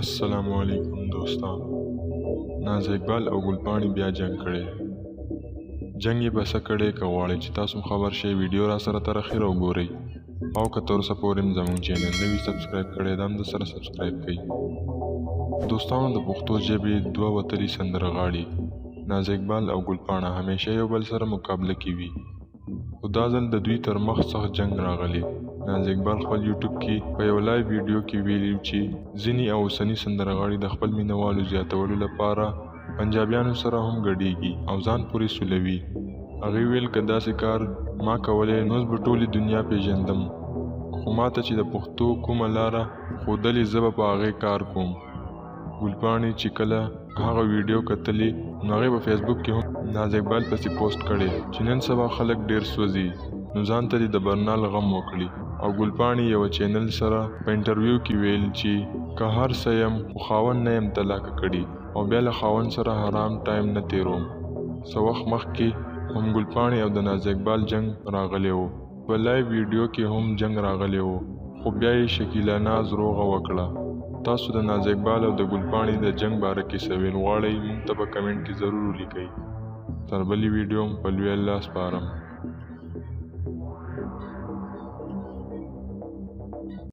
السلام علیکم دوستانو. ناز اقبال او ګلپاڼې بیا جنگ کړی. جنگ یې بس کړی. که غواړئ چې تاسو خبر شئ ویډیو را سره تر اخره وګورئ او که تر اوسه پورې هم زموږ چینل نه وي سبسکرایب کړی دا هم د سره سبسکرایب کړئ. دوستانو د پښتو ژبې دوه وتلي سندرغاړي ناز اقبال او ګلپاڼه همیشه یو بل سره مقابله کې وي، خو دا ځل د دوی تر مخ سخت جنگ راغلی. ناز اقبال خپل یوټیوب کې په یو لایو ویډیو کې ویلي چې ځینې اوسني سندرغاړي د خپل مینوالو زیاتولو لپاره پنجابیانو سره هم ګډېږي او ځان پورې سولوي. هغې ویل که داسې کار ما کولی نو اوس به ټولې دنیا پیژندم، خو ماته چې د پښتو کومه لاره ښودلې زه به په هغې کار کوم. ګلپاڼې چې کله هغه ویډیو کتلې نو هغې په فیسبوک کې هم ناز اقبال پسې پوسټ کړی چې نن سبا خلک ډېر سوځي نو ځان ته د برنال غم وکړي. او ګلپاڼې یوه چینل سره په انټرویو کې ویل چې که هر څه یم خو خاوند نه یم طلاقه کړي او بیا له خاوند سره حرام ټایم نه تیروم. څه وخت مخکې هم ګلپاڼې او د ناز اقبال جنگ راغلی و، په لایو ویډیو کې هم جنگ راغلی و، خو بیا یې شکیله ناز روغه وکړه. تاسو د ناز اقبال او د ګلپاڼې د جنگ باره کې څه ویل غواړئ موږ ته په کمنټ کې ضرور ولیکئ. تر بلې ویډیو په لوی الله سپارم.